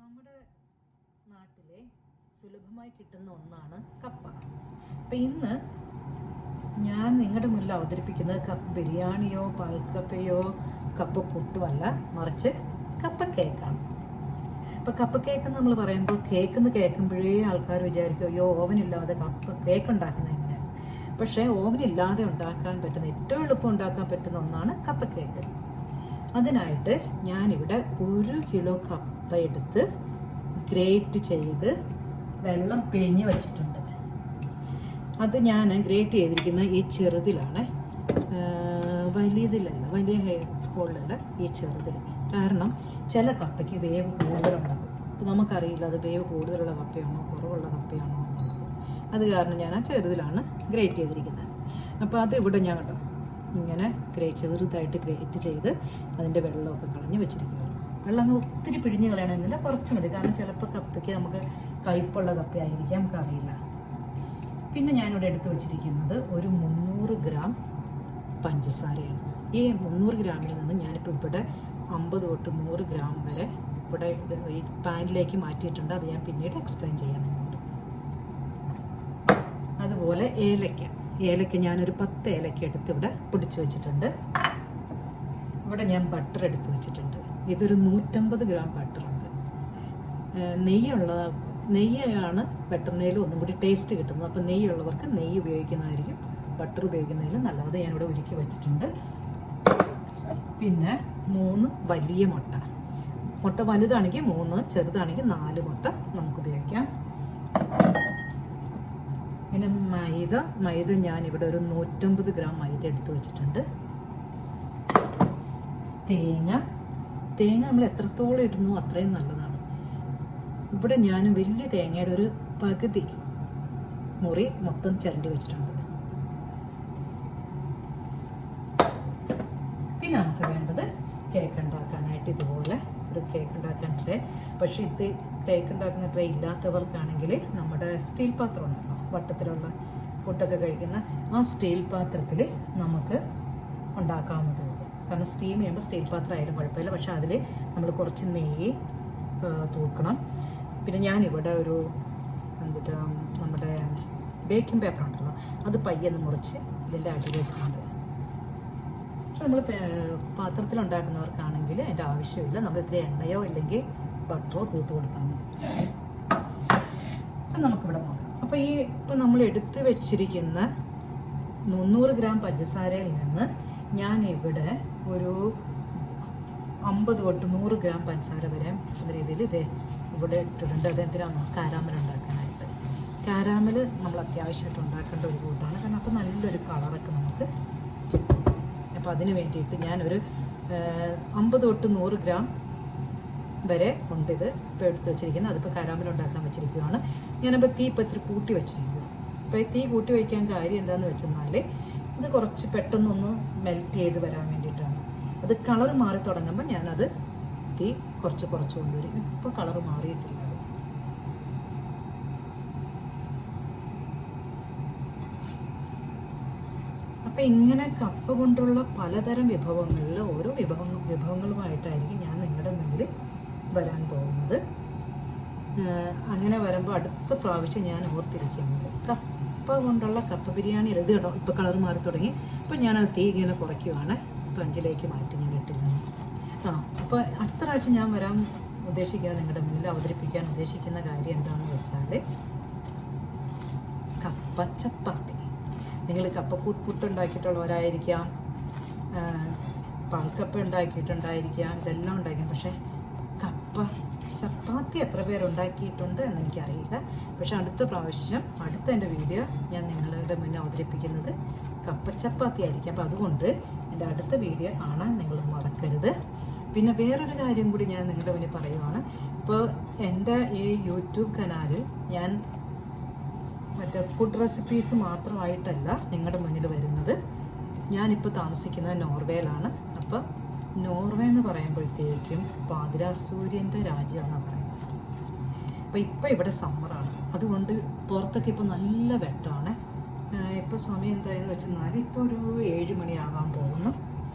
നമ്മുടെ നാട്ടിലെ സുലഭമായി കിട്ടുന്ന ഒന്നാണ് കപ്പ. അപ്പം ഇന്ന് ഞാൻ നിങ്ങളുടെ മുന്നിൽ അവതരിപ്പിക്കുന്നത് കപ്പ ബിരിയാണിയോ പാൽക്കപ്പയോ കപ്പ പുട്ടുമല്ല, മറിച്ച് കപ്പ കേക്കാണ്. ഇപ്പോൾ കപ്പ കേക്ക് നമ്മൾ പറയുമ്പോൾ കേക്കെന്ന് കേൾക്കുമ്പോഴേ ആൾക്കാർ വിചാരിക്കും അയ്യോ ഓവനില്ലാതെ കപ്പ കേക്ക് ഉണ്ടാക്കുന്നത് എങ്ങനെയാണ്. പക്ഷേ ഓവനില്ലാതെ ഉണ്ടാക്കാൻ പറ്റുന്ന ഏറ്റവും എളുപ്പം ഉണ്ടാക്കാൻ പറ്റുന്ന ഒന്നാണ് കപ്പ കേക്ക്. അതിനായിട്ട് ഞാനിവിടെ 1 കിലോ കപ്പ എടുത്ത് ഗ്രേറ്റ് ചെയ്ത് വെള്ളം പിഴിഞ്ഞ് വച്ചിട്ടുണ്ട്. അത് ഞാൻ ഗ്രേറ്റ് ചെയ്തിരിക്കുന്ന ഈ ചെറുതിലാണ്, വലിയതിലല്ല, വലിയ ഹോളിലല്ല, ഈ ചെറുതിൽ. കാരണം ചില കപ്പയ്ക്ക് വേവ് കൂടുതലുണ്ടാകും. അപ്പോൾ നമുക്കറിയില്ല അത് വേവ് കൂടുതലുള്ള കപ്പയാണോ കുറവുള്ള കപ്പയാണോ എന്നുള്ളത്. അത് കാരണം ഞാൻ ആ ചെറുതിലാണ് ഗ്രേറ്റ് ചെയ്തിരിക്കുന്നത്. അപ്പോൾ അത് ഇവിടെ ഞാൻ കേട്ടോ ഇങ്ങനെ ചെറുതായിട്ട് ഗ്രേറ്റ് ചെയ്ത് അതിൻ്റെ വെള്ളമൊക്കെ കളഞ്ഞ് വെച്ചിരിക്കുകയാണ്. വെള്ളം അങ്ങ് ഒത്തിരി പിഴിഞ്ഞ് കളയണമെന്നില്ല, കുറച്ച് മതി. കാരണം ചിലപ്പോൾ കപ്പയ്ക്ക് നമുക്ക് കയ്പുള്ള കപ്പയായിരിക്കാം, നമുക്കറിയില്ല. പിന്നെ ഞാനിവിടെ എടുത്ത് വെച്ചിരിക്കുന്നത് ഒരു 300 ഗ്രാം പഞ്ചസാരയാണ്. ഈ 300 ഗ്രാമിൽ നിന്ന് ഞാനിപ്പോൾ ഇവിടെ 50 തൊട്ട് 100 ഗ്രാം വരെ ഇവിടെ ഈ പാനിലേക്ക് മാറ്റിയിട്ടുണ്ട്. അത് ഞാൻ പിന്നീട് എക്സ്പ്ലെയിൻ ചെയ്യാൻ നിങ്ങളോട്. അതുപോലെ ഏലക്ക ഞാനൊരു 10 ഏലക്ക എടുത്ത് ഇവിടെ പൊടിച്ച് വെച്ചിട്ടുണ്ട്. ഇവിടെ ഞാൻ ബട്ടർ എടുത്ത് വെച്ചിട്ടുണ്ട്. ഇതൊരു 150 ഗ്രാം ബട്ടറുണ്ട്. നെയ്യാണ് ബട്ടറിനേലും ഒന്നും കൂടി ടേസ്റ്റ് കിട്ടുന്നത്. അപ്പോൾ നെയ്യുള്ളവർക്ക് നെയ്യ് ഉപയോഗിക്കുന്നതായിരിക്കും ബട്ടർ ഉപയോഗിക്കുന്നതിലും നല്ലത്. ഞാനിവിടെ ഉരുക്കി വെച്ചിട്ടുണ്ട്. പിന്നെ 3 വലിയ മുട്ട വലുതാണെങ്കിൽ 3, ചെറുതാണെങ്കിൽ 4 മുട്ട നമുക്ക് ഉപയോഗിക്കാം. പിന്നെ മൈദ ഞാനിവിടെ ഒരു 150 ഗ്രാം മൈദ എടുത്ത് വെച്ചിട്ടുണ്ട്. തേങ്ങ നമ്മൾ എത്രത്തോളം ഇടുന്നു അത്രയും നല്ലതാണ്. ഇവിടെ ഞാൻ വലിയ തേങ്ങയുടെ ഒരു പകുതി മുറി മൊത്തം ചിരണ്ടി വെച്ചിട്ടുണ്ട്. പിന്നെ നമുക്ക് വേണ്ടത് കേക്ക് ഉണ്ടാക്കാനായിട്ട് ഇതുപോലെ ഒരു കേക്ക് ഉണ്ടാക്കാൻ ട്രേ. പക്ഷേ ഇത് കേക്ക് ഉണ്ടാക്കുന്ന ട്രേ ഇല്ലാത്തവർക്കാണെങ്കിൽ നമ്മുടെ സ്റ്റീൽ പാത്രം ഉണ്ടല്ലോ, വട്ടത്തിലുള്ള ഫുഡൊക്കെ കഴിക്കുന്ന ആ സ്റ്റീൽ പാത്രത്തിൽ നമുക്ക് ഉണ്ടാക്കാവുന്നതേ ഉള്ളൂ. കാരണം സ്റ്റീം ചെയ്യുമ്പോൾ സ്റ്റീൽ പാത്രം ആയാലും കുഴപ്പമില്ല. പക്ഷേ അതിൽ നമ്മൾ കുറച്ച് നെയ്യ് തൂക്കണം. പിന്നെ ഞാനിവിടെ ഒരു നമ്മുടെ ബേക്കിംഗ് പേപ്പർ ഉണ്ടല്ലോ, അത് പയ്യൊന്ന് മുറിച്ച് ഇതിൻ്റെ അടിയിൽ വെച്ചിട്ടുണ്ട്. പക്ഷെ നമ്മൾ പാത്രത്തിലുണ്ടാക്കുന്നവർക്കാണെങ്കിൽ അതിൻ്റെ ആവശ്യമില്ല. നമ്മൾ ഇത്തിരി എണ്ണയോ ഇല്ലെങ്കിൽ ബട്ടറോ തൂത്ത് കൊടുത്താൽ മതി. അപ്പം നമുക്കിവിടെ നോക്കാം. അപ്പോൾ ഇപ്പം നമ്മൾ എടുത്ത് വെച്ചിരിക്കുന്ന 300 ഗ്രാം പഞ്ചസാരയിൽ നിന്ന് ഞാനിവിടെ ഒരു 50 തൊട്ട് 100 ഗ്രാം പഞ്ചസാര വരെ എന്ന രീതിയിൽ ഇവിടെ ഇട്ടിട്ടുണ്ട്. അതെന്തിനാണ് കാരാമൽ ഉണ്ടാക്കാനായിട്ട്. കാരാമൽ നമ്മൾ അത്യാവശ്യമായിട്ട് ഉണ്ടാക്കേണ്ട ഒരു കൂട്ടാണ്. കാരണം അപ്പോൾ നല്ലൊരു കളറൊക്കെ നമുക്ക് കിട്ടും. അപ്പോൾ അതിന് വേണ്ടിയിട്ട് ഞാനൊരു 50 തൊട്ട് 100 ഗ്രാം വരെ ഉണ്ട് ഇത് ഇപ്പോൾ എടുത്ത് വെച്ചിരിക്കുന്നത്. അതിപ്പോൾ കാരാമൽ ഉണ്ടാക്കാൻ വെച്ചിരിക്കുകയാണ്. ഞാനപ്പോൾ തീ ഇപ്പോൾ ഇത്തിരി കൂട്ടി വെച്ചിരിക്കുക. അപ്പോൾ ഈ തീ കൂട്ടി വയ്ക്കാൻ കാര്യം എന്താണെന്ന് വെച്ചെന്നാൽ ഇത് കുറച്ച് പെട്ടെന്നൊന്ന് മെൽറ്റ് ചെയ്ത് വരാൻ വേണ്ടിയിട്ടാണ്. അത് കളർ മാറി തുടങ്ങുമ്പോൾ ഞാനത് തീ കുറച്ച് കൊണ്ടുവരും. ഇപ്പോൾ കളർ മാറിയിട്ടില്ല. അപ്പം ഇങ്ങനെ കപ്പ കൊണ്ടുള്ള പലതരം വിഭവങ്ങളിൽ ഓരോ വിഭവങ്ങളുമായിട്ടായിരിക്കും ഞാൻ നിങ്ങളുടെ മുന്നിൽ വരാൻ പോകുന്നത്. അങ്ങനെ വരുമ്പോൾ അടുത്ത പ്രാവശ്യം ഞാൻ ഓർത്തിരിക്കുന്നത് കപ്പ കൊണ്ടുള്ള കപ്പ ബിരിയാണി. ഇത് കേട്ടോ ഇപ്പോൾ കളർ മാറി തുടങ്ങി. അപ്പോൾ ഞാനത് തീ ഇങ്ങനെ കുറയ്ക്കുവാണ്. ഇപ്പോൾ 5-ലേക്ക് മാറ്റി ഞാൻ ഇട്ടിരുന്നത്. അപ്പോൾ അടുത്ത പ്രാവശ്യം ഞാൻ വരാൻ ഉദ്ദേശിക്കുന്നത് നിങ്ങളുടെ മുന്നിൽ അവതരിപ്പിക്കാൻ ഉദ്ദേശിക്കുന്ന കാര്യം എന്താണെന്ന് വെച്ചാൽ കപ്പ ചപ്പാത്തി. നിങ്ങൾ കപ്പ പുട്ടുണ്ടാക്കിയിട്ടുള്ളവരായിരിക്കാം, പാൽക്കപ്പ ഉണ്ടാക്കിയിട്ടുണ്ടായിരിക്കാം, ഇതെല്ലാം ഉണ്ടായിരിക്കും. പക്ഷേ കപ്പ ചപ്പാത്തി എത്ര പേരുണ്ടാക്കിയിട്ടുണ്ട് എന്നെനിക്കറിയില്ല. പക്ഷെ അടുത്ത പ്രാവശ്യം എൻ്റെ വീഡിയോ ഞാൻ നിങ്ങളുടെ മുന്നേ അവതരിപ്പിക്കുന്നത് കപ്പ ചപ്പാത്തി ആയിരിക്കും. അപ്പോൾ അതുകൊണ്ട് എൻ്റെ അടുത്ത വീഡിയോ കാണാൻ നിങ്ങൾ മറക്കരുത്. പിന്നെ വേറൊരു കാര്യം കൂടി ഞാൻ നിങ്ങളുടെ മുന്നിൽ പറയുവാണ്. ഇപ്പോൾ എൻ്റെ ഈ യൂട്യൂബ് കനാലിൽ ഞാൻ മറ്റേ ഫുഡ് റെസിപ്പീസ് മാത്രമായിട്ടല്ല നിങ്ങളുടെ മുന്നിൽ വരുന്നത്. ഞാനിപ്പോൾ താമസിക്കുന്നത് നോർവേയിലാണ്. അപ്പോൾ നോർവേ എന്ന് പറയുമ്പോഴത്തേക്കും പാതിരാസൂര്യൻ്റെ രാജ്യമാണെന്നാണ് പറയുന്നത്. അപ്പോൾ ഇവിടെ സമ്മറാണ്. അതുകൊണ്ട് പുറത്തൊക്കെ ഇപ്പോൾ നല്ല വെട്ടമാണ്. ഇപ്പോൾ സമയം എന്തായെന്ന് വെച്ചെന്നാൽ ഇപ്പോൾ ഒരു 7 മണിയാകാൻ പോകുന്നു.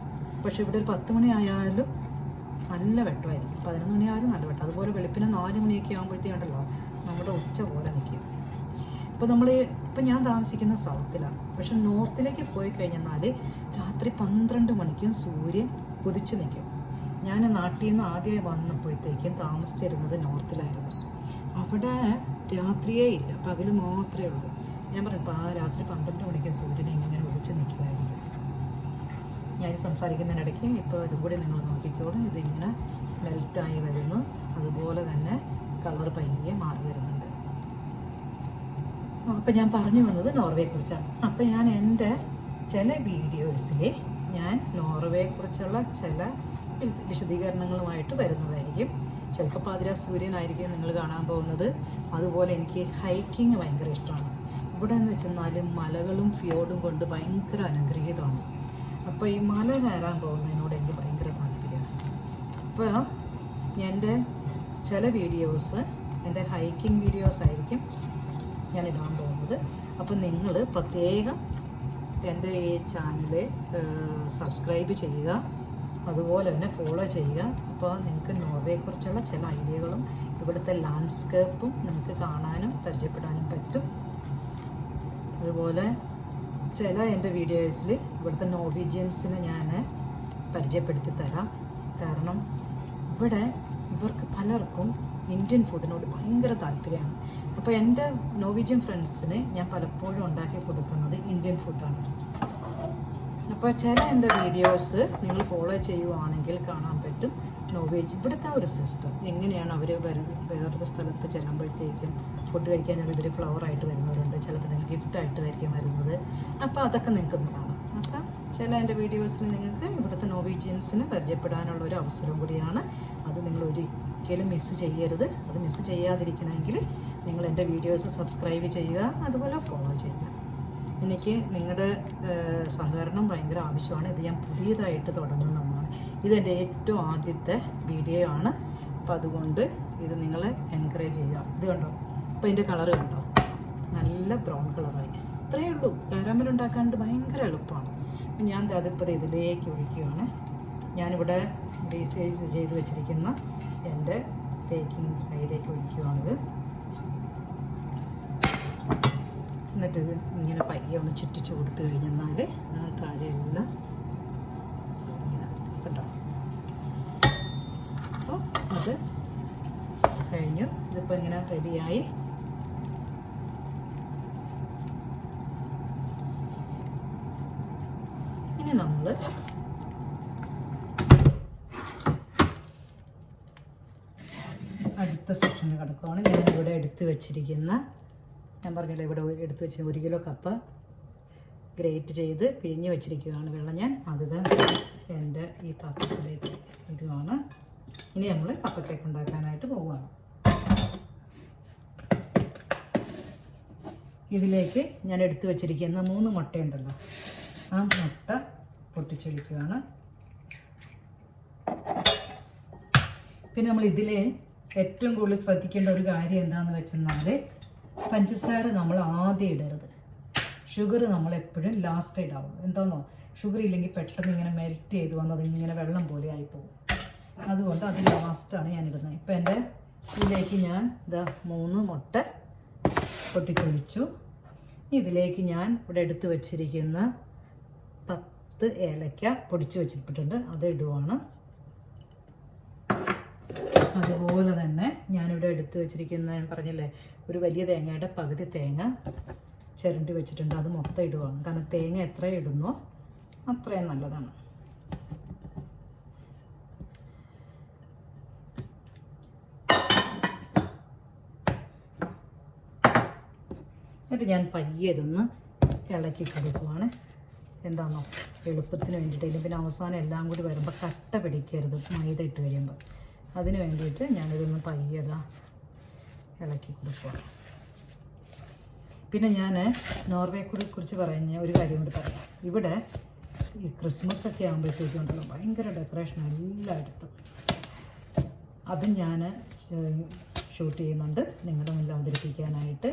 പക്ഷേ ഇവിടെ ഒരു 10 മണി ആയാലും നല്ല വെട്ടമായിരിക്കും. 11 മണിയായാലും നല്ല വെട്ടം. അതുപോലെ വെളുപ്പിന് 4 മണിയൊക്കെ ആകുമ്പോഴത്തേക്കുണ്ടല്ലോ നമ്മുടെ ഉച്ച പോലെ നിൽക്കും. ഇപ്പം ഞാൻ താമസിക്കുന്ന സൗത്തിലാണ്. പക്ഷെ നോർത്തിലേക്ക് പോയി കഴിഞ്ഞാൽ രാത്രി 12 മണിക്കും സൂര്യൻ ഉദിച്ചു നിൽക്കും. ഞാൻ നാട്ടിൽ നിന്ന് ആദ്യമായി വന്നപ്പോഴത്തേക്കും താമസിച്ചിരുന്നത് നോർത്തിലായിരുന്നു. അവിടെ രാത്രിയേ ഇല്ല, പകൽ മാത്രമേ ഉള്ളൂ. ഞാൻ പറഞ്ഞു രാത്രി 12 മണിക്ക് സൂര്യൻ ഇങ്ങനെ ഉദിച്ചു നിൽക്കുമായിരിക്കും. ഞാൻ സംസാരിക്കുന്നതിനിടയ്ക്ക് ഇപ്പോൾ ഇതും കൂടി നിങ്ങൾ നോക്കിക്കോളും. ഇതിങ്ങനെ മെൽറ്റായി വരുന്നു, അതുപോലെ തന്നെ കളർ പയ്യെ മാറി വരുന്നുണ്ട്. അപ്പം ഞാൻ പറഞ്ഞു വന്നത് നോർവേയെക്കുറിച്ചാണ്. അപ്പം ഞാൻ എൻ്റെ ചില വീഡിയോസിൽ ഞാൻ നോർവേയെക്കുറിച്ചുള്ള ചില വിശദീകരണങ്ങളുമായിട്ട് വരുന്നതായിരിക്കും. ചിലപ്പോൾ പാതിരാ സൂര്യനായിരിക്കും നിങ്ങൾ കാണാൻ പോകുന്നത്. അതുപോലെ എനിക്ക് ഹൈക്കിങ് ഭയങ്കര ഇഷ്ടമാണ്. ഇവിടെ എന്ന് വെച്ചെന്നാൽ മലകളും ഫിയോർഡും കൊണ്ട് ഭയങ്കര അനുഗ്രഹീതമാണ്. അപ്പോൾ ഈ മല കയറാൻ പോകുന്നതിനോട് എനിക്ക് ഭയങ്കര താല്പര്യമാണ്. അപ്പോൾ എൻ്റെ ചില വീഡിയോസ് എൻ്റെ ഹൈക്കിംഗ് വീഡിയോസ് ആയിരിക്കും ഞാൻ ഇടാൻ പോകുന്നത്. അപ്പോൾ നിങ്ങൾ പ്രത്യേകം എൻ്റെ ഈ ചാനൽ സബ്സ്ക്രൈബ് ചെയ്യുക, അതുപോലെ തന്നെ ഫോളോ ചെയ്യുക. അപ്പോൾ നിങ്ങൾക്ക് നോർവേയെക്കുറിച്ചുള്ള ചില ഐഡിയകളും ഇവിടുത്തെ ലാൻഡ്സ്കേപ്പും നിങ്ങൾക്ക് കാണാനും പരിചയപ്പെടാനും പറ്റും. അതുപോലെ ചില എൻ്റെ വീഡിയോസിൽ ഇവിടുത്തെ നോർവീജിയൻസിനെ ഞാൻ പരിചയപ്പെടുത്തി തരാം. കാരണം ഇവർക്ക് പലർക്കും ഇന്ത്യൻ ഫുഡിനോട് ഭയങ്കര താല്പര്യമാണ്. അപ്പോൾ എൻ്റെ നോർവീജിയൻ ഫ്രണ്ട്സിന് ഞാൻ പലപ്പോഴും ഉണ്ടാക്കി കൊടുക്കുന്നത് ഇന്ത്യൻ ഫുഡാണ്. അപ്പോൾ ചില എൻ്റെ വീഡിയോസ് നിങ്ങൾ ഫോളോ ചെയ്യുവാണെങ്കിൽ കാണാൻ പറ്റും നോർവേജ് ഇവിടുത്തെ ഒരു സിസ്റ്റം എങ്ങനെയാണ്. അവർ വേറൊരു സ്ഥലത്ത് ചെല്ലുമ്പോഴത്തേക്കും ഫുഡ് കഴിക്കാൻ ഇവർ ഫ്ലവറായിട്ട് വരുന്നവരുണ്ട്, ചിലപ്പോൾ നിങ്ങൾ ഗിഫ്റ്റായിട്ടായിരിക്കും വരുന്നത്. അപ്പോൾ അതൊക്കെ നിങ്ങൾക്കൊന്ന് കാണാം. അപ്പം ചില എൻ്റെ വീഡിയോസിൽ നിങ്ങൾക്ക് ഇവിടുത്തെ നോർവീജിയൻസിന് പരിചയപ്പെടാനുള്ള ഒരു അവസരം കൂടിയാണ്. അത് നിങ്ങൾ ഒരിക്കലും മിസ്സ് ചെയ്യരുത്. അത് മിസ്സ് ചെയ്യാതിരിക്കണമെങ്കിൽ നിങ്ങൾ എൻ്റെ വീഡിയോസ് സബ്സ്ക്രൈബ് ചെയ്യുക, അതുപോലെ ഫോളോ ചെയ്യുക. എനിക്ക് നിങ്ങളുടെ സഹകരണം ഭയങ്കര ആവശ്യമാണ്. ഇത് ഞാൻ പുതിയതായിട്ട് തുടങ്ങുന്നതാണ്. ഇതെൻ്റെ ഏറ്റവും ആദ്യത്തെ വീഡിയോ ആണ്. അപ്പോൾ അതുകൊണ്ട് ഇത് നിങ്ങൾ എൻകറേജ് ചെയ്യുക. ഇത് കണ്ടോ, ഇപ്പോൾ ഇതിൻ്റെ കളറ് കണ്ടോ, നല്ല ബ്രൗൺ കളറായി. ഇത്രയേ ഉള്ളൂ. കാരാമൽ ഉണ്ടാക്കാണ്ട് ഭയങ്കര എളുപ്പമാണ്. അപ്പം ഞാൻ അതിപ്പോൾ ഇതിലേക്ക് ഒഴിക്കുകയാണ്. ഞാനിവിടെ റീസേജ് ചെയ്ത് വെച്ചിരിക്കുന്ന എൻ്റെ ബേക്കിംഗ് ട്രേയിലേക്ക് ഒഴിക്കുകയാണിത്. എന്നിട്ടിത് ഇങ്ങനെ പയ്യെ ഒന്ന് ചുറ്റിച്ച് കൊടുത്തു കഴിഞ്ഞെന്നാൽ താഴെയെല്ലാം ഇങ്ങനെ കേട്ടോ. അപ്പോൾ അത് കഴിഞ്ഞു. ഇതിപ്പോൾ ഇങ്ങനെ റെഡിയായി. ഇനി നമ്മൾ അടുത്ത സെക്ഷനിൽ കിടക്കുവാണ്. ഞാനിവിടെ എടുത്ത് വെച്ചിരിക്കുന്ന, ഞാൻ പറഞ്ഞല്ലോ ഇവിടെ എടുത്ത് വെച്ചിരുന്ന 1 കിലോ കപ്പ ഗ്രേറ്റ് ചെയ്ത് പിഴിഞ്ഞ് വെച്ചിരിക്കുകയാണ് വെള്ളം. ഞാൻ അത് എൻ്റെ ഈ പാത്രത്തിലേക്ക് ഇടുകയാണ്. ഇനി നമ്മൾ കപ്പ കേക്ക് ഉണ്ടാക്കാനായിട്ട് പോവുകയാണ്. ഇതിലേക്ക് ഞാൻ എടുത്ത് വെച്ചിരിക്കുന്ന 3 മുട്ടയുണ്ടല്ലോ, ആ മുട്ട പൊട്ടിച്ചൊഴിക്കുകയാണ്. പിന്നെ നമ്മൾ ഇതിൽ ഏറ്റവും കൂടുതൽ ശ്രദ്ധിക്കേണ്ട ഒരു കാര്യം എന്താണെന്ന് വെച്ചെന്നാൽ പഞ്ചസാര നമ്മൾ ആദ്യം ഇടരുത്, ഷുഗർ നമ്മളെപ്പോഴും ലാസ്റ്റ് ഇടാവുള്ളൂ. എന്താണെന്നോ, ഷുഗർ ഇല്ലെങ്കിൽ പെട്ടെന്ന് ഇങ്ങനെ മെൽറ്റ് ചെയ്ത് വന്നത് ഇങ്ങനെ വെള്ളം പോലെ ആയിപ്പോകും. അതുകൊണ്ട് അത് ലാസ്റ്റാണ് ഞാൻ ഇടുന്നത്. ഇപ്പം എൻ്റെ ഇതിലേക്ക് ഞാൻ 3 മുട്ട പൊട്ടിച്ചൊഴിച്ചു. ഇതിലേക്ക് ഞാൻ ഇവിടെ എടുത്ത് വെച്ചിരിക്കുന്ന 10 ഏലക്ക പൊടിച്ച് വെച്ചിട്ടുണ്ട്, അത് ഇടുവാണ്. അതുപോലെ തന്നെ ഞാനിവിടെ എടുത്ത് വെച്ചിരിക്കുന്ന, ഞാൻ പറഞ്ഞില്ലേ, ഒരു വലിയ തേങ്ങയുടെ പകുതി തേങ്ങ ചിരണ്ടി വെച്ചിട്ടുണ്ട്, അത് മൊത്തം ഇടുവാണ്. കാരണം തേങ്ങ എത്ര ഇടുന്നോ അത്രയും നല്ലതാണ്. എന്നിട്ട് ഞാൻ പയ്യെ ഇതൊന്ന് ഇളക്കി കൊടുക്കുവാണ്. എന്താണെന്നോ, എളുപ്പത്തിന് വേണ്ടിയിട്ട്. പിന്നെ അവസാനം എല്ലാം കൂടി വരുമ്പോൾ കട്ട പിടിക്കരുത് മൈദ ഇട്ട് കഴിയുമ്പോൾ. അതിന് വേണ്ടിയിട്ട് ഞാനിതൊന്ന് പയ്യത ഇളക്കി കൊടുക്കുക. പിന്നെ ഞാൻ നോർവേയെക്കുറിച്ച് പറഞ്ഞ ഒരു കാര്യം കൂടി പറയാം. ഇവിടെ ഈ ക്രിസ്മസ് ഒക്കെ ആകുമ്പോഴത്തേക്കും ഉണ്ടല്ലോ ഭയങ്കര ഡെക്കറേഷൻ എല്ലായിടത്തും. അത് ഞാൻ ഷൂട്ട് ചെയ്യുന്നുണ്ട് നിങ്ങളുടെ മുന്നിൽ അവതരിപ്പിക്കാനായിട്ട്.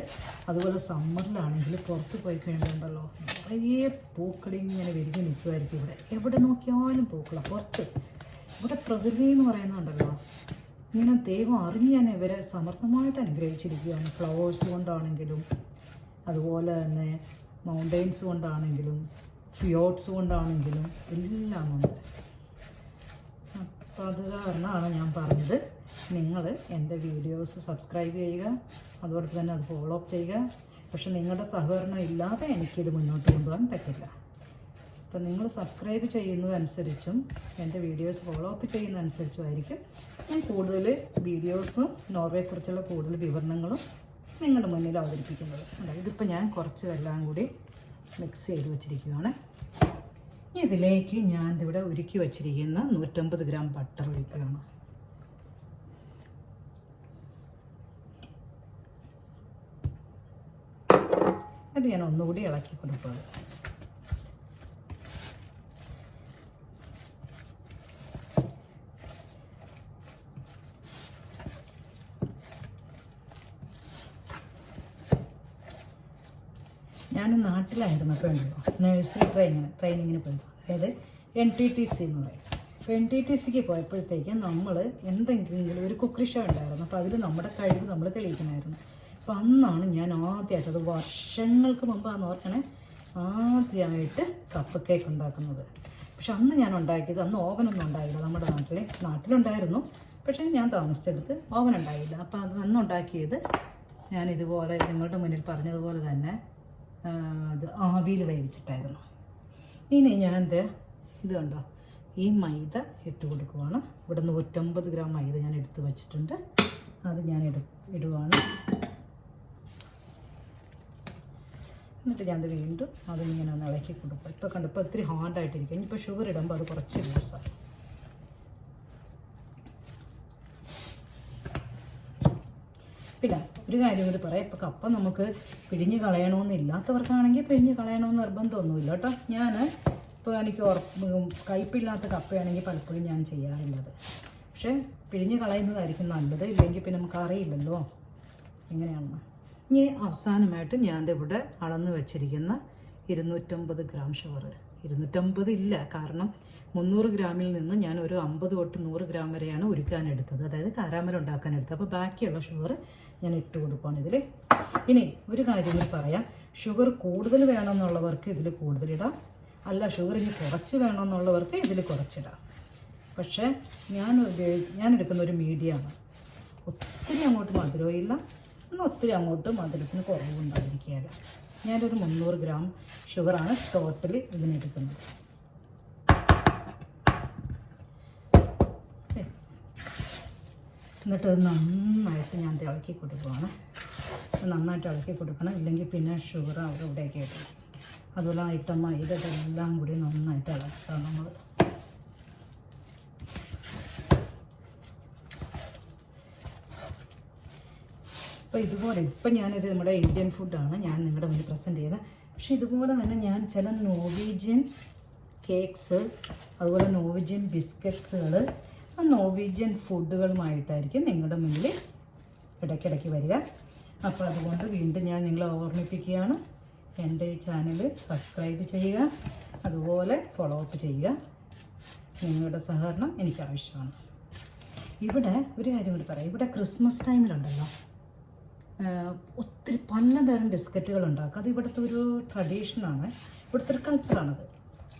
അതുപോലെ സമ്മറിലാണെങ്കിൽ പുറത്ത് പോയി കഴിയുമ്പോണ്ടല്ലോ നിറയെ പൂക്കളിങ്ങനെ വിരിഞ്ഞ് നിൽക്കുമായിരിക്കും. ഇവിടെ എവിടെ നോക്കിയാലും പൂക്കളാണ് പുറത്ത്. ഇവിടെ പ്രകൃതി എന്ന് പറയുന്നുണ്ടല്ലോ, ഇങ്ങനെ ദൈവം അറിഞ്ഞ് ഞാൻ ഇവരെ സമർത്ഥമായിട്ട് അനുഗ്രഹിച്ചിരിക്കുകയാണ്. ഫ്ലവേഴ്സ് കൊണ്ടാണെങ്കിലും, അതുപോലെ തന്നെ മൗണ്ടെയ്ൻസ് കൊണ്ടാണെങ്കിലും, ഫിയോട്ട്സ് കൊണ്ടാണെങ്കിലും എല്ലാം ഉണ്ട്. അപ്പോൾ അത് കാരണമാണ് ഞാൻ പറഞ്ഞത്, നിങ്ങൾ എൻ്റെ വീഡിയോസ് സബ്സ്ക്രൈബ് ചെയ്യുക, അതോടൊപ്പം തന്നെ അത് ഫോളോ അപ്പ് ചെയ്യുക. പക്ഷെ നിങ്ങളുടെ സഹകരണം ഇല്ലാതെ എനിക്കിത് മുന്നോട്ട് കൊണ്ടുപോകാൻ പറ്റില്ല. അപ്പം നിങ്ങൾ സബ്സ്ക്രൈബ് ചെയ്യുന്നതനുസരിച്ചും എൻ്റെ വീഡിയോസ് ഫോളോ അപ്പ് ചെയ്യുന്നതനുസരിച്ചും ആയിരിക്കും ഞാൻ കൂടുതൽ വീഡിയോസും നോർവേയെക്കുറിച്ചുള്ള കൂടുതൽ വിവരണങ്ങളും നിങ്ങളുടെ മുന്നിൽ അവതരിപ്പിക്കുന്നത്. അല്ല, ഇതിപ്പോൾ ഞാൻ കുറച്ചതെല്ലാം കൂടി മിക്സ് ചെയ്ത് വെച്ചിരിക്കുകയാണ്. ഇതിലേക്ക് ഞാൻ ഇവിടെ ഉരുക്കി വച്ചിരിക്കുന്ന 150 ഗ്രാം ബട്ടർ ഒഴിക്കുകയാണ്. എന്നിട്ട് ഞാൻ ഒന്നുകൂടി ഇളക്കി കൊടുക്കുക. ഞാൻ നാട്ടിലായിരുന്നപ്പോൾ ഉണ്ടല്ലോ നഴ്സറി ട്രെയിനിങ്ങിന് പോയത്, അതായത് NTTC എന്ന് പറയും. അപ്പോൾ NTTCക്ക് പോയപ്പോഴത്തേക്ക് നമ്മൾ എന്തെങ്കിലും ഒരു കുക്കറി ഷോ ഉണ്ടായിരുന്നു. അപ്പോൾ അതിൽ നമ്മുടെ കഴിവ് നമ്മൾ തെളിയിക്കണമായിരുന്നു. അപ്പോൾ അന്നാണ് ഞാൻ ആദ്യമായിട്ട്, അത് വർഷങ്ങൾക്ക് മുമ്പാന്ന് ഓർക്കണേ, ആദ്യമായിട്ട് കപ്പ് കേക്ക് ഉണ്ടാക്കുന്നത്. പക്ഷെ അന്ന് ഞാൻ ഉണ്ടാക്കിയത്, അന്ന് ഓവനൊന്നും ഉണ്ടായില്ല നമ്മുടെ നാട്ടിലുണ്ടായിരുന്നു, പക്ഷേ ഞാൻ താമസിച്ചെടുത്ത് ഓവൻ ഉണ്ടായില്ല. അപ്പോൾ അത് അന്നുണ്ടാക്കിയത് ഞാൻ ഇതുപോലെ നിങ്ങളുടെ മുന്നിൽ പറഞ്ഞതുപോലെ തന്നെ അത് ആവിയിൽ വേവിച്ചിട്ടായിരുന്നു. ഇനി ഞാൻ ഇത് കണ്ടോ, ഈ മൈദ ഇട്ട് കൊടുക്കുവാണ്. ഇവിടെ 150 ഗ്രാം മൈദ ഞാൻ എടുത്ത് വെച്ചിട്ടുണ്ട്, അത് ഞാൻ ഇടുവാണ്. എന്നിട്ട് ഞാൻ വീണ്ടും അതിങ്ങനെ ഒന്ന് ഇളക്കി കൊടുക്കും. ഇപ്പോൾ കണ്ടപ്പോൾ ഒത്തിരി ഹാർഡായിട്ടിരിക്കും. ഇനിയിപ്പോൾ ഷുഗർ ഇടുമ്പോൾ അത് കുറച്ച് ലൂസാണ്. പിന്നെ ഒരു കാര്യം കൂടി പറയാം, ഇപ്പോൾ കപ്പ നമുക്ക് പിഴിഞ്ഞ് കളയണമെന്നില്ലാത്തവർക്കാണെങ്കിൽ പിഴിഞ്ഞ് കളയണമെന്ന് നിർബന്ധമൊന്നുമില്ല കേട്ടോ. ഞാൻ ഇപ്പോൾ എനിക്ക് കയ്പില്ലാത്ത കപ്പയാണെങ്കിൽ പലപ്പോഴും ഞാൻ ചെയ്യാറുള്ളത്, പക്ഷേ പിഴിഞ്ഞ് കളയുന്നതായിരിക്കും നല്ലത്. ഇല്ലെങ്കിൽ പിന്നെ നമുക്ക് അറിയില്ലല്ലോ എങ്ങനെയാണെന്ന്. ഇനി അവസാനമായിട്ട് ഞാൻ ഇവിടെ അളന്ന് വെച്ചിരിക്കുന്ന 250 ഗ്രാം ഷുഗർ, 250 ഇല്ല, കാരണം 300 ഗ്രാമിൽ നിന്ന് ഞാൻ ഒരു 50 തൊട്ട് 100 ഗ്രാം വരെയാണ് ഉരുക്കാനെടുത്തത്, അതായത് കാരാമൽ ഉണ്ടാക്കാനെടുത്തത്. അപ്പോൾ ബാക്കിയുള്ള ഷുഗർ ഞാൻ ഇട്ട് കൊടുക്കുകയാണ് ഇതിൽ. ഇനി ഒരു കാര്യം കൂടി പറയാം, ഷുഗർ കൂടുതൽ വേണമെന്നുള്ളവർക്ക് ഇതിൽ കൂടുതലിടാം, അല്ല ഷുഗർ ഇനി കുറച്ച് വേണമെന്നുള്ളവർക്ക് ഇതിൽ കുറച്ചിടാം. പക്ഷേ ഞാൻ എടുക്കുന്ന ഒരു മീഡിയമാണ്, ഒത്തിരി അങ്ങോട്ട് മധുരവും ഇല്ല, എന്നാൽ ഒത്തിരി അങ്ങോട്ട് മധുരത്തിന് കുറവുണ്ടായിരിക്കുകയില്ല. ഞാനൊരു 300 ഗ്രാം ഷുഗറാണ് ടോട്ടലി ഇതിനെടുക്കുന്നത്. എന്നിട്ട് അത് നന്നായിട്ട് ഞാൻ ഇളക്കി കൊടുക്കുകയാണ്. നന്നായിട്ട് ഇളക്കി കൊടുക്കണം, ഇല്ലെങ്കിൽ പിന്നെ ഷുഗർ അവിടെ ഇവിടെയൊക്കെ ഇടും. അതുപോലെ ഇട്ട മൈദ ഇതെല്ലാം കൂടി നന്നായിട്ട് ഇളക്കണം നമ്മൾ. അപ്പോൾ ഇതുപോലെ ഇപ്പം ഞാനിത് നമ്മുടെ ഇന്ത്യൻ ഫുഡാണ് ഞാൻ നിങ്ങളുടെ മുന്നിൽ പ്രസൻറ്റ് ചെയ്യുന്നത്. പക്ഷേ ഇതുപോലെ തന്നെ ഞാൻ ചില നോർവീജിയൻ കേക്ക്സ്, അതുപോലെ നോർവീജിയൻ ബിസ്ക്കറ്റ്സുകൾ, നോർവീജിയൻ ഫുഡുകളുമായിട്ടായിരിക്കും നിങ്ങളുടെ മുന്നിൽ ഇടയ്ക്കിടയ്ക്ക് വരിക. അപ്പോൾ അതുകൊണ്ട് വീണ്ടും ഞാൻ നിങ്ങളെ ഓർമ്മിപ്പിക്കുകയാണ്, എൻ്റെ ഈ ചാനൽ സബ്സ്ക്രൈബ് ചെയ്യുക, അതുപോലെ ഫോളോ അപ്പ് ചെയ്യുക. നിങ്ങളുടെ സഹകരണം എനിക്ക് ആവശ്യമാണ്. ഇവിടെ ഒരു കാര്യം കൂടി പറയാം, ഇവിടെ ക്രിസ്മസ് ടൈമിലുണ്ടല്ലോ ഒത്തിരി പലതരം ബിസ്ക്കറ്റുകൾ ഉണ്ടാക്കുക. അത് ഇവിടുത്തെ ഒരു ട്രഡീഷനാണ്, ഇവിടുത്തെ ഒരു കൾച്ചറാണത്.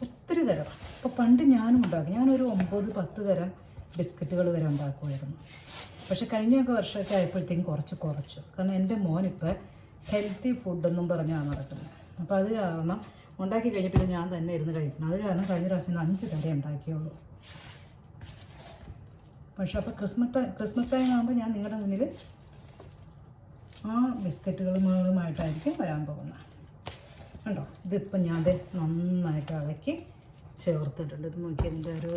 ഒത്തിരി തരം. അപ്പോൾ പണ്ട് ഞാനും ഉണ്ടാക്കും, ഞാനൊരു 9-10 തരം ബിസ്ക്കറ്റുകൾ വരെ ഉണ്ടാക്കുമായിരുന്നു. പക്ഷെ കഴിഞ്ഞൊക്കെ വർഷമൊക്കെ ആയപ്പോഴത്തേക്കും കുറച്ചു. കാരണം എൻ്റെ മോനിപ്പോൾ ഹെൽത്തി ഫുഡെന്നും പറഞ്ഞാണ് നടക്കുന്നത്. അപ്പോൾ അത് കാരണം ഉണ്ടാക്കി കഴിഞ്ഞപ്പോൾ ഞാൻ തന്നെ ഇരുന്ന് കഴിക്കണം. അത് കാരണം കഴിഞ്ഞ പ്രാവശ്യം 5 തരം ഉണ്ടാക്കിയുള്ളൂ. പക്ഷെ അപ്പോൾ ക്രിസ്മസ് ടൈം ആകുമ്പോൾ ഞാൻ നിങ്ങളുടെ മുന്നിൽ ആ ബിസ്ക്കറ്റുകളുമായിട്ടായിരിക്കും വരാൻ പോകുന്നത്. കണ്ടോ, ഇതിപ്പോൾ ഞാൻ നന്നായിട്ട് ഇളക്കി ചേർത്തിട്ടുണ്ട്. ഇത് നോക്കി എൻ്റെ ഒരു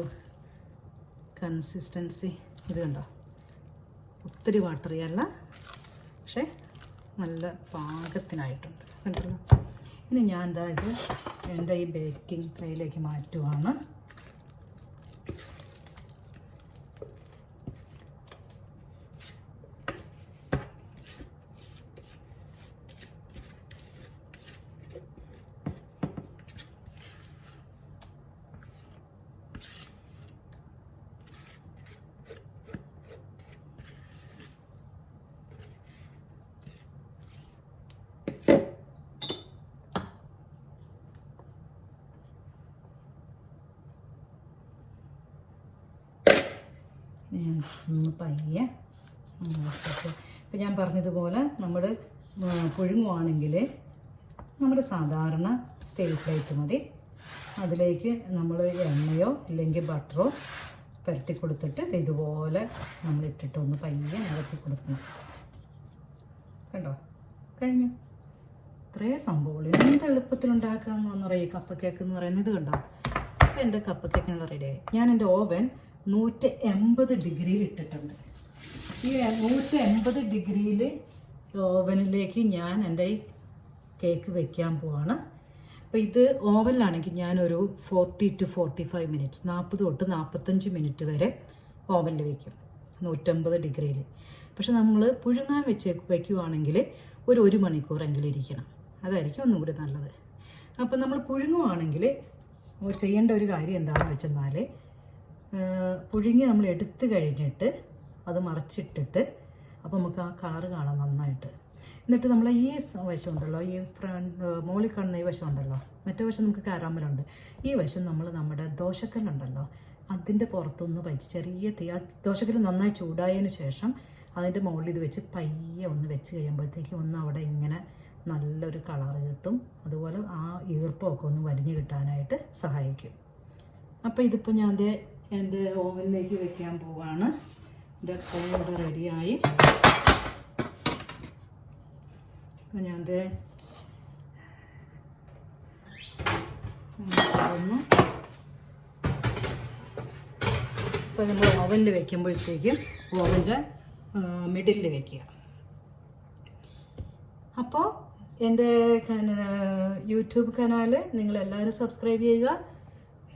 കൺസിസ്റ്റൻസി ഇത് കണ്ടോ, ഒത്തിരി വാട്ടറിയല്ല, പക്ഷേ നല്ല പാകത്തിനായിട്ടുണ്ട്. കണ്ടല്ലോ. ഇനി ഞാൻ ഇത് എൻ്റെ ഈ ബേക്കിംഗ് ട്രേയിലേക്ക് മാറ്റുവാണ്. ഒന്ന് പയ്യെ ഇപ്പം ഞാൻ പറഞ്ഞതുപോലെ നമ്മൾ പുഴുങ്ങുവാണെങ്കിൽ നമ്മുടെ സാധാരണ സ്റ്റീൽ പ്ലേറ്റ് മതി. അതിലേക്ക് നമ്മൾ എണ്ണയോ ഇല്ലെങ്കിൽ ബട്ടറോ പുരട്ടി കൊടുത്തിട്ട് ഇതുപോലെ നമ്മൾ ഇട്ടിട്ട് ഒന്ന് പയ്യെ നിരത്തി കൊടുക്കണം. കണ്ടോ, കഴിഞ്ഞു. ഇത്രയും സംഭവമുള്ളൂ. എന്ത് എളുപ്പത്തിലുണ്ടാക്കാമെന്ന് പറയാം ഈ കപ്പ കേക്ക് എന്ന് പറയുന്നത്. ഇത് കണ്ടോ, അപ്പോൾ എൻ്റെ കപ്പ കേക്കിനുള്ള റെഡിയായി. ഞാൻ എൻ്റെ ഓവൻ 180 ഡിഗ്രിയിൽ ഇട്ടിട്ടുണ്ട്. ഈ 180 ഡിഗ്രിയിൽ ഓവനിലേക്ക് ഞാൻ എൻ്റെ ഈ കേക്ക് വെക്കാൻ പോവാണ്. അപ്പോൾ ഇത് ഓവനിലാണെങ്കിൽ ഞാനൊരു 40 to 45 മിനിറ്റ്സ്, 40 തൊട്ട് 45 മിനിറ്റ് വരെ ഓവനിൽ വയ്ക്കും 150 ഡിഗ്രിയിൽ. പക്ഷെ നമ്മൾ പുഴുങ്ങാൻ വയ്ക്കുവാണെങ്കിൽ ഒരു 1 മണിക്കൂറെങ്കിലും ഇരിക്കണം. അതായിരിക്കും ഒന്നും കൂടി നല്ലത്. അപ്പോൾ നമ്മൾ പുഴുങ്ങുവാണെങ്കിൽ ചെയ്യേണ്ട ഒരു കാര്യം എന്താണെന്ന് വെച്ചെന്നാൽ, പുഴുങ്ങി നമ്മൾ എടുത്തു കഴിഞ്ഞിട്ട് അത് മറച്ചിട്ടിട്ട് അപ്പോൾ നമുക്ക് ആ കളറ് കാണാം നന്നായിട്ട്. എന്നിട്ട് നമ്മൾ ഈ വശം ഉണ്ടല്ലോ, ഈ മോളിൽ കാണുന്ന ഈ വശം ഉണ്ടല്ലോ, മറ്റേ വശം നമുക്ക് കാരാമലുണ്ട്. ഈ വശം നമ്മൾ നമ്മുടെ ദോശക്കല്ലുണ്ടല്ലോ അതിൻ്റെ പുറത്തൊന്ന് വെച്ച് ചെറിയ തീ, ആ ദോശക്കല്ല് നന്നായി ചൂടായതിന് ശേഷം അതിൻ്റെ മുകളിൽ ഇത് വെച്ച് പയ്യെ ഒന്ന് വെച്ച് കഴിയുമ്പോഴത്തേക്കും ഒന്ന് അവിടെ ഇങ്ങനെ നല്ലൊരു കളറ് കിട്ടും. അതുപോലെ ആ ഈർപ്പമൊക്കെ ഒന്ന് വലിഞ്ഞു കിട്ടാനായിട്ട് സഹായിക്കും. അപ്പോൾ ഇതിപ്പോൾ ഞാൻ എൻ്റെ ഓവനിലേക്ക് വെക്കാൻ പോവാണ്. എൻ്റെ ഓവൻ റെഡിയായി. അപ്പോൾ ഞാൻ ഇപ്പോൾ നമ്മൾ ഓവനിൽ വെക്കുമ്പോഴത്തേക്കും ഓവൻ്റെ മിഡിലിൽ വെക്കുക. അപ്പോൾ എൻ്റെ യൂട്യൂബ് ചാനൽ നിങ്ങളെല്ലാവരും സബ്സ്ക്രൈബ് ചെയ്യുക,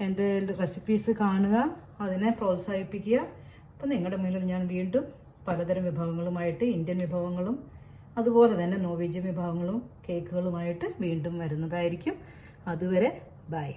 എൻ്റെ റെസിപ്പീസ് കാണുക, അതിനെ പ്രോത്സാഹിപ്പിക്കുക. അപ്പോൾ നിങ്ങളുടെ മുന്നിൽ ഞാൻ വീണ്ടും പലതരം വിഭവങ്ങളുമായിട്ട്, ഇന്ത്യൻ വിഭവങ്ങളും അതുപോലെ തന്നെ നോർവീജിയൻ വിഭവങ്ങളും കേക്കുകളുമായിട്ട് വീണ്ടും വരുന്നതായിരിക്കും. അതുവരെ ബൈ.